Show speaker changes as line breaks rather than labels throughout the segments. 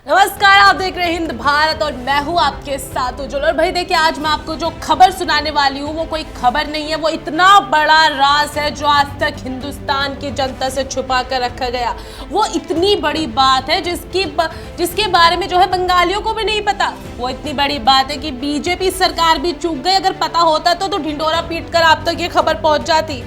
नमस्कार, आप देख रहे हैं हिंद भारत और मैं हूं आपके साथ उज्जवल। और भाई देखिए, आज मैं आपको जो खबर सुनाने वाली हूं वो कोई खबर नहीं है, वो इतना बड़ा राज है जो आज तक हिंदुस्तान की जनता से छुपा कर रखा गया। वो इतनी बड़ी बात है जिसके बारे में जो है बंगालियों को भी नहीं पता। वो इतनी बड़ी बात है कि बीजेपी सरकार भी चूक गई। अगर पता होता तो ढिंडोरा पीट कर आप तक ये खबर पहुंच जाती।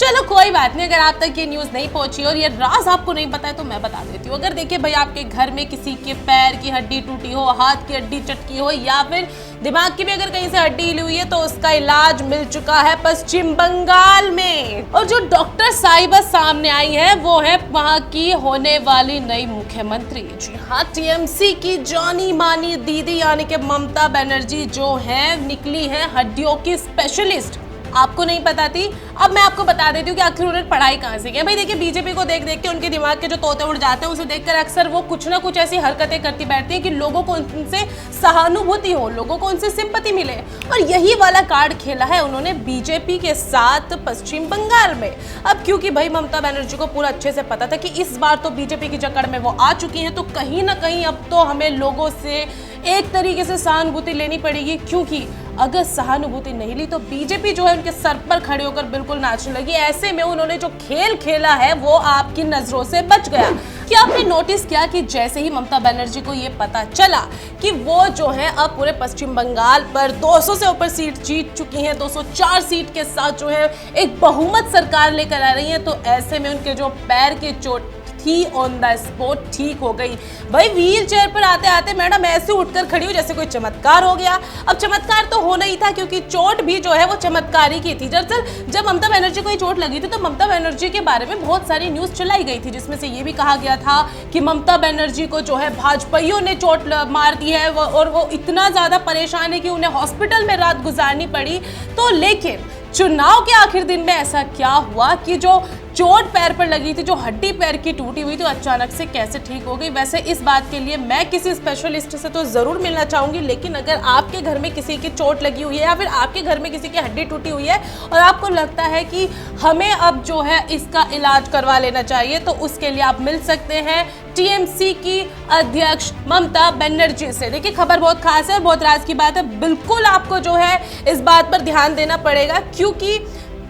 चलो कोई बात नहीं, अगर आप तक ये न्यूज़ नहीं पहुंची और ये राज आपको नहीं पता है तो मैं बता देती हूँ। अगर देखिए भाई, आपके घर में किसी के पैर की हड्डी टूटी हो, हाथ की हड्डी चटकी हो या फिर दिमाग की भी अगर कहीं से हड्डी हिली हुई है तो उसका इलाज मिल चुका है पश्चिम बंगाल में। और जो डॉक्टर साहिबा सामने आई है वो है वहाँ की होने वाली नई मुख्यमंत्री। जी हाँ, टीएमसी की जानी मानी दीदी यानी कि ममता बनर्जी जो है निकली है हड्डियों की स्पेशलिस्ट। आपको नहीं पता थी, अब मैं आपको बता देती हूँ कि आखिर उन्होंने पढ़ाई कहाँ से की। भाई देखिए, बीजेपी को देख देख के उनके दिमाग के जो तोते उड़ जाते हैं उसे देखकर अक्सर वो कुछ ना कुछ ऐसी हरकतें करती बैठती हैं कि लोगों को उनसे सहानुभूति हो, लोगों को उनसे सिंपैथी मिले। और यही वाला कार्ड खेला है उन्होंने बीजेपी के साथ पश्चिम बंगाल में। अब क्योंकि भाई ममता बनर्जी को पूरा अच्छे से पता था कि इस बार तो बीजेपी की जकड़ में वो आ चुकी है, तो कहीं ना कहीं अब तो हमें लोगों से एक तरीके से सहानुभूति लेनी पड़ेगी। क्योंकि अगर सहानुभूति नहीं ली तो बीजेपी जो है उनके सर पर खड़े होकर बिल्कुल नाचने लगी। ऐसे में उन्होंने जो खेल खेला है वो आपकी नजरों से बच गया। क्या आपने नोटिस किया कि जैसे ही ममता बनर्जी को ये पता चला कि वो जो है अब पूरे पश्चिम बंगाल पर 200 से ऊपर सीट जीत चुकी हैं, 204 सीट के साथ जो है एक बहुमत सरकार लेकर आ रही है, तो ऐसे में उनके जो पैर की चोट थी ऑन द स्पॉट ठीक हो गई। भाई व्हील चेयर पर आते आते मैडम ऐसे उठकर खड़ी हो जैसे कोई चमत्कार हो गया। अब चमत्कार तो होना ही था क्योंकि चोट भी जो है वो चमत्कारी की थी। दरअसल जब ममता बनर्जी को ये चोट लगी थी तो ममता बनर्जी के बारे में बहुत सारी न्यूज चलाई गई थी, जिसमें से ये भी कहा गया था कि ममता बनर्जी को जो है भाजपाइयों ने चोट मार दी है और वो इतना ज्यादा परेशान है कि उन्हें हॉस्पिटल में रात गुजारनी पड़ी। तो लेकिन चुनाव के आखिर दिन में ऐसा क्या हुआ कि जो चोट पैर पर लगी थी, जो हड्डी पैर की टूटी हुई थी, अचानक से कैसे ठीक हो गई। वैसे इस बात के लिए मैं किसी स्पेशलिस्ट से तो जरूर मिलना चाहूंगी, लेकिन अगर आपके घर में किसी की चोट लगी हुई है या फिर आपके घर में किसी की हड्डी टूटी हुई है और आपको लगता है कि हमें अब जो है इसका इलाज करवा लेना चाहिए, तो उसके लिए आप मिल सकते हैं टीएमसी की अध्यक्ष ममता बनर्जी से। देखिए, खबर बहुत खास है, बहुत राज की बात है। बिल्कुल आपको जो है इस बात पर ध्यान देना पड़ेगा क्योंकि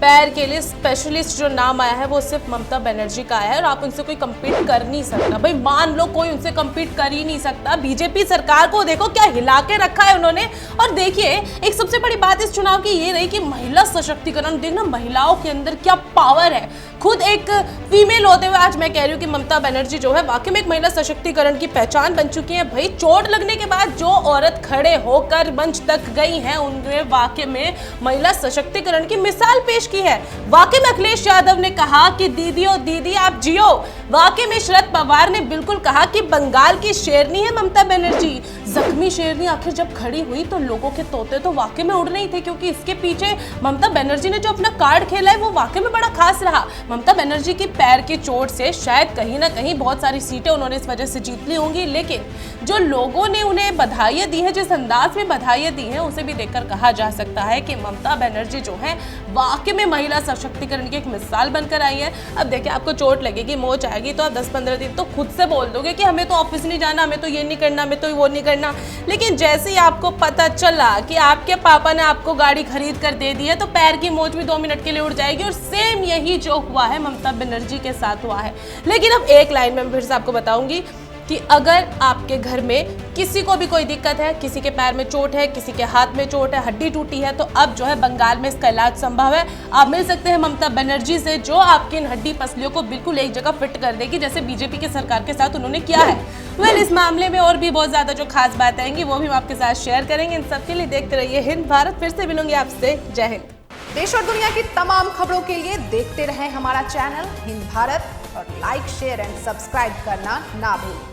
पैर के लिए स्पेशलिस्ट जो नाम आया है वो सिर्फ ममता बनर्जी का आया है और आप उनसे कोई कम्पीट कर नहीं सकता। भाई मान लो कोई उनसे कम्पीट कर ही नहीं सकता। बीजेपी सरकार को देखो क्या हिला के रखा है उन्होंने। और देखिए, एक सबसे बड़ी बात इस चुनाव की ये रही कि महिला सशक्तिकरण। देखना महिलाओं के अंदर क्या पावर है। खुद एक फीमेल होते हुए आज मैं कह रही हूँ कि ममता बनर्जी जो है वाकई में एक महिला सशक्तिकरण की पहचान बन चुकी है। भाई चोट लगने के बाद जो औरत खड़े होकर मंच तक गई हैं उनने वाकई में महिला सशक्तिकरण की मिसाल पेश की है। वाकई में अखिलेश यादव ने कहा कि दीदियों दीदी आप जियो। वाकई में शरद पवार ने बिल्कुल कहा कि बंगाल की शेरनी है ममता बनर्जी। जख्मी शेरनी आखिर जब खड़ी हुई तो लोगों के तोते तो वाकई में उड़ नहीं थे, क्योंकि इसके पीछे ममता बनर्जी ने जो अपना कार्ड खेला है वो वाकई में बड़ा खास रहा। ममता बनर्जी की पैर की चोट से शायद कहीं ना कहीं बहुत सारी सीटें उन्होंने इस वजह से जीत ली होंगी, लेकिन जो लोगों ने उन्हें बधाइयां दी है, जिस अंदाज में बधाइयां दी हैं, उसे भी देखकर कहा जा सकता है कि ममता बनर्जी जो है वाकई में महिला सशक्तिकरण की एक मिसाल बनकर आई है। अब देखिए, आपको चोट लगेगी, मोच आएगी तो आप 10-15 दिन तो खुद से बोल दोगे कि हमें तो ऑफिस नहीं जाना, हमें तो ये नहीं करना, हमें तो वो नहीं करना। लेकिन जैसे ही आपको पता चला कि आपके पापा ने आपको गाड़ी खरीद कर दे दी है तो पैर की मोच भी 2 मिनट के लिए उड़ जाएगी। और सेम यही जो हुआ है ममता बनर्जी के साथ हुआ है। लेकिन अब एक लाइन में फिर से आपको बताऊंगी कि अगर आपके घर में किसी को भी कोई दिक्कत है, किसी के पैर में चोट है, किसी के हाथ में चोट है, हड्डी टूटी है, तो अब जो है बंगाल में इसका इलाज संभव है। आप मिल सकते हैं ममता बनर्जी से जो आपकी इन हड्डी पसलियों को बिल्कुल एक जगह फिट कर देगी, जैसे बीजेपी के सरकार के साथ उन्होंने किया है। इस मामले में और भी बहुत ज्यादा जो खास बातें आएंगी वो भी हम आपके साथ शेयर करेंगे। इन सबके लिए देखते रहिए हिंद भारत। फिर से मिलूंगी आपसे। जय हिंद।
देश और दुनिया की तमाम खबरों के लिए देखते रहें हमारा चैनल हिंद भारत और लाइक, शेयर एंड सब्सक्राइब करना ना भूलें।